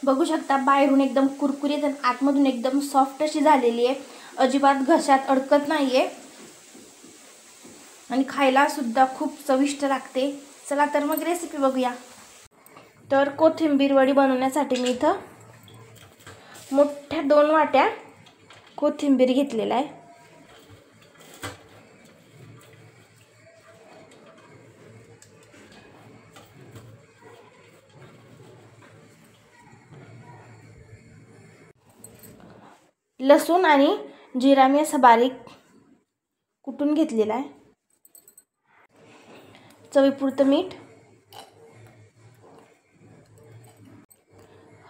बघू शकता बाहेरून एकदम कुरकुरीत आणि आतमधून एकदम सॉफ्ट अशी झालेली आहे, अजिबात घशात अडकत नाहीये आणि खायला सुद्धा खूप चविष्ट लागते। चला तर मग रेसिपी बघूया। तर कोथिंबीर वडी बनवण्यासाठी मी इथं मोठ्या 2 वाट्या कोथिंबीर घेतलेला आहे। लसूण आणि जिरा मी असा बारीक कुटून घेतलेला आहे। चवीपुरतं मीठ,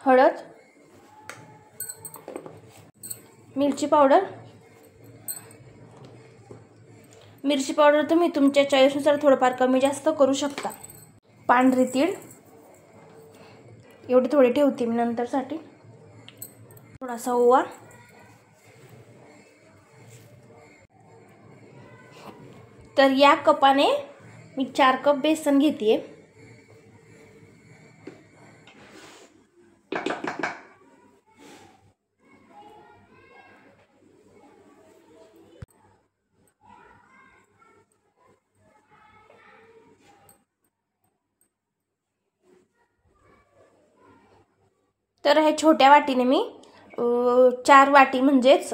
हळद, मिरची पावडर तुम्ही तुमच्या चॉईसनुसार थोडंफार कमी जास्त करू शकता। पांढरी तीळ एवढे थोडे ठेवते मी नंतरसाठी। थोडासा ओवा, तर या कपाने मी 4 कप बेसन घेते। तर हे छोट्या वाटीने मी 4 वाटी म्हणजेच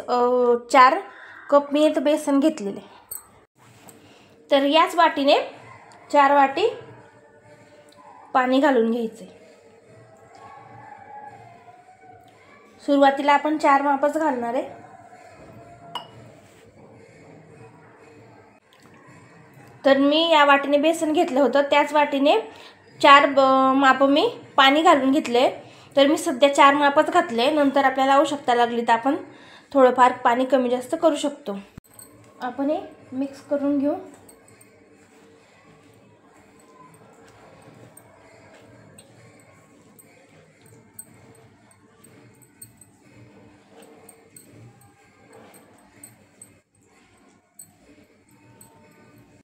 4 कप मी इथं बेसन घेतलेले। तर याच वाटीने 4 वाटी पाणी घालून घ्यायचे। सुरुवातीला आपण 4 मापच घालणार आहे। तर मी या वाटीने बेसन घेतलं होतं, त्याच वाटीने 4 माप मी पाणी घालून घेतले। तर मी सध्या 4 मापच घातले, नंतर आपल्याला आवश्यकता लागली तर आपण थोडंफार पाणी कमी जास्त करू शकतो। आपण हे मिक्स करून घेऊ।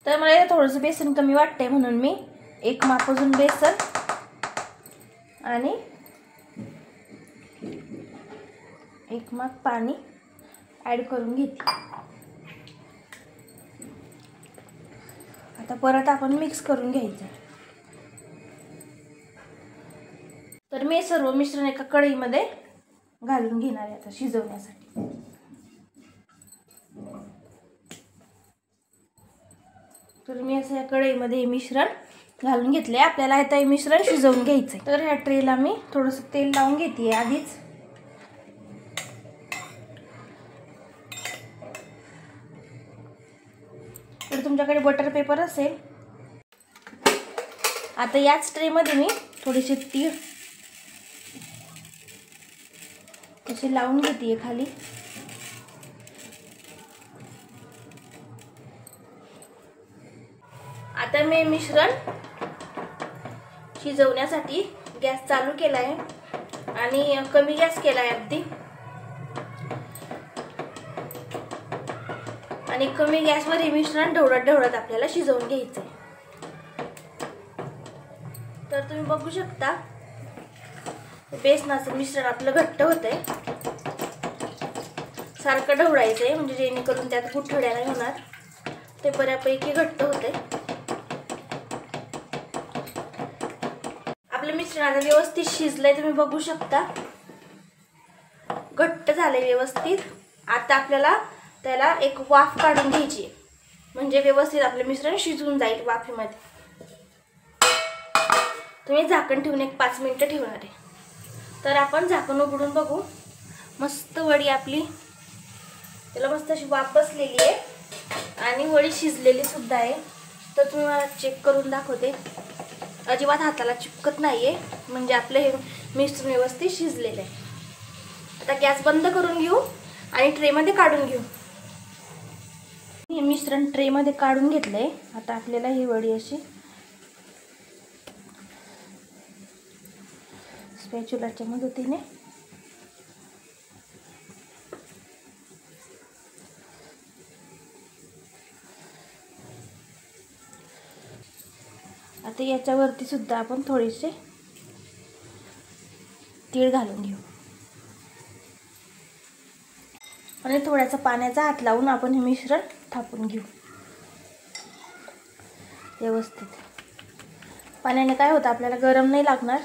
तर मला थोडंसं बेसन कमी वाटतंय म्हणून मी 1 माप अजून बेसन आणि 1 माप पाणी ॲड करून घेते। आता परत आपण मिक्स करून घ्यायचं। तर मी सर्व मिश्रण एका कढईमध्ये घालून घेणार आहे आता शिजवण्यासाठी। तर मी असं या कढईमध्ये हे मिश्रण घालून घेतले। आपल्याला आता हे मिश्रण शिजवून घ्यायचंय। तर ह्या ट्रेला मी थोडंसं तेल लावून घेते आधीच। तर तुमच्याकडे बटर पेपर असेल, आता याच ट्रेमध्ये मी थोडेसे तीळ असे लावून घेते खाली। आता मी मिश्रण शिजवण्यासाठी गॅस चालू केला आहे आणि कमी गॅस केला आहे अगदी, आणि कमी गॅसवर हे मिश्रण ढवळत आपल्याला शिजवून घ्यायचं आहे। तर तुम्ही बघू शकता बेसनाचं मिश्रण आपलं घट्ट होतंय। सारखं ढवळायचंय म्हणजे जेणेकरून त्यात गुठळ्या नाही होणार, ते बऱ्यापैकी घट्ट होतंय। आपलं मिश्रण आता व्यवस्थित शिजलंय, तुम्ही बघू शकता घट्ट झालंय व्यवस्थित। आता आपल्याला त्याला एक वाफ काढून घ्यायची, म्हणजे व्यवस्थित आपलं मिश्रण शिजून जाईल वाफेमध्ये। तुम्ही झाकण ठेवून एक 5 मिनिटं ठेवणार आहे। तर आपण झाकण उघडून बघू, मस्त वडी आपली त्याला मस्त अशी वाफ बसलेली आहे आणि वडी शिजलेली सुद्धा आहे। तर तुम्ही मला चेक करून दाखवते, अजिबात हाताला चिपकत नाहीये, म्हणजे आपलं हे मिश्रण व्यवस्थित शिजलेलं आहे। आता गॅस बंद करून घेऊ आणि ट्रेमध्ये काढून घेऊ। हे मिश्रण ट्रेमध्ये काढून घेतलंय। आता आपल्याला ही वडी अशी स्पॅच्युलाच्या मदतीने आता याच्यावरती सुद्धा आपण थोडेसे तीळ घालून घेऊ आणि थोड्यासा पाण्याचा हात लावून आपण हे मिश्रण थापून घेऊ व्यवस्थित. पाण्याने काय होतं, आपल्याला गरम नाही लागणार.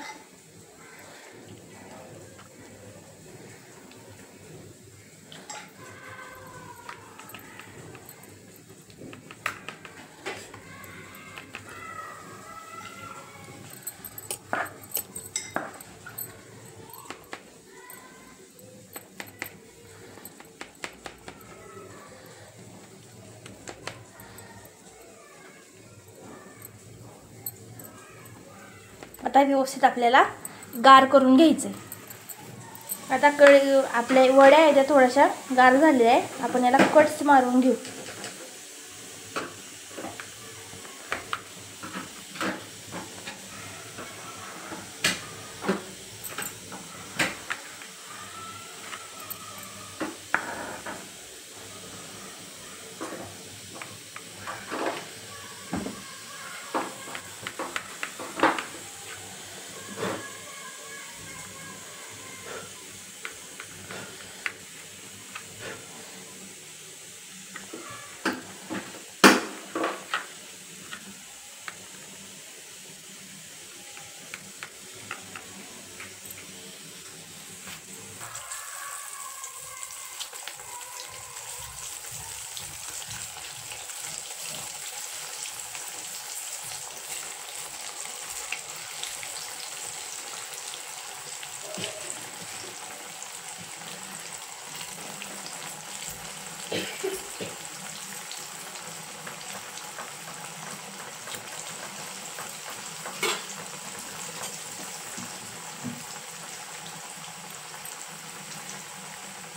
आता व्यवस्थित आपल्याला गार करून घ्यायचं. आता आपल्या वड्या आहेत त्या थोड्याशा गार झालेल्या आहे. आपण याला कट्स मारून घेऊ.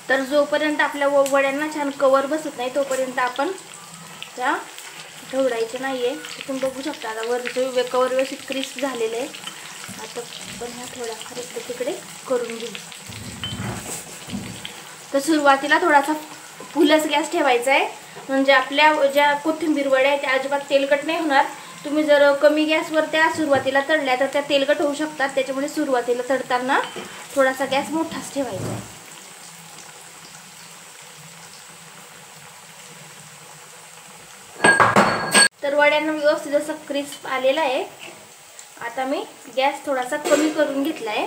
तर जोपर्यंत आपल्या वड्यांना छान कवर बसत नाही तोपर्यंत आपण त्या ठेवडायचे नाहीये. तुम्ही बघू शकता आता वरचे कवर व्यवस्थित क्रिस्प झालेले आहे. आता आपण ह्या थोडा इकडे तिकडे करून घेऊ. तर सुरुवातीला थोडासा फुलच गॅस ठेवायचा आहे, म्हणजे आपल्या ज्या कोथिंबीर वड्या आहेत त्या अजिबात तेलकट नाही होणार. तुम्ही जर कमी गॅसवर त्या सुरुवातीला तळल्या तर त्या तेलकट होऊ शकतात. त्याच्यामुळे सुरुवातीला तळताना थोडासा गॅस मोठाच ठेवायचा आहे. तर वड्यांना व्यवस्थित असं क्रिस्प आलेला आहे. आता मी गॅस थोडासा कमी करून घेतला आहे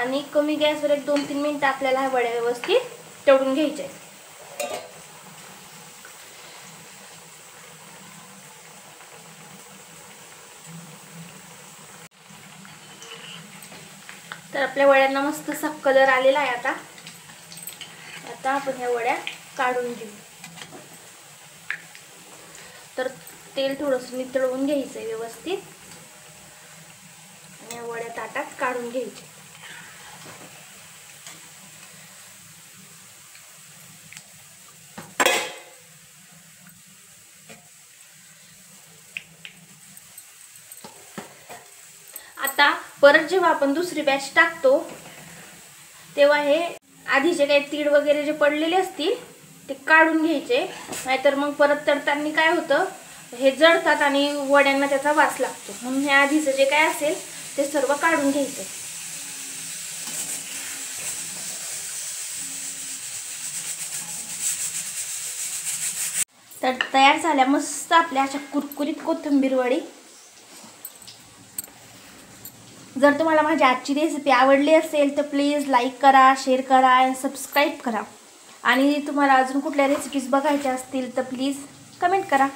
आणि कमी गॅसवर एक 2-3 मिनिटं आपल्याला ह्या वड्या व्यवस्थित तळून घ्यायच्या आहेत. तर आपल्या वड्यांना मस्त असा कलर आलेला आहे. आता आपण ह्या वड्या काढून घेऊ. तर तेल थोडंसं नितळवून घ्यायचं आहे व्यवस्थित आणि वड्या ताटात काढून घ्यायचे. आता परत जेव्हा आपण दुसरी बॅच टाकतो तेव्हा हे आधीचे काही तीळ वगैरे जे पडलेले असतील ते काढून घ्यायचे, नाहीतर मग परत तळताना काय होतं, हे जळतात आणि वड्यांना त्याचा वास लागतो. म्हणून हे आधीचं जे काय असेल ते सर्व काढून घ्यायचं. तर तयार झाल्या मस्त आपल्या अशा कुरकुरीत कोथिंबीर वडी. जर तुम्हाला माझी आजची रेसिपी आवडली असेल तर प्लीज लाईक करा, शेअर करा आणि सबस्क्राईब करा. आणि तुम्हाला अजून कुठल्या रेसिपीज बघायच्या असतील तर प्लीज कमेंट करा.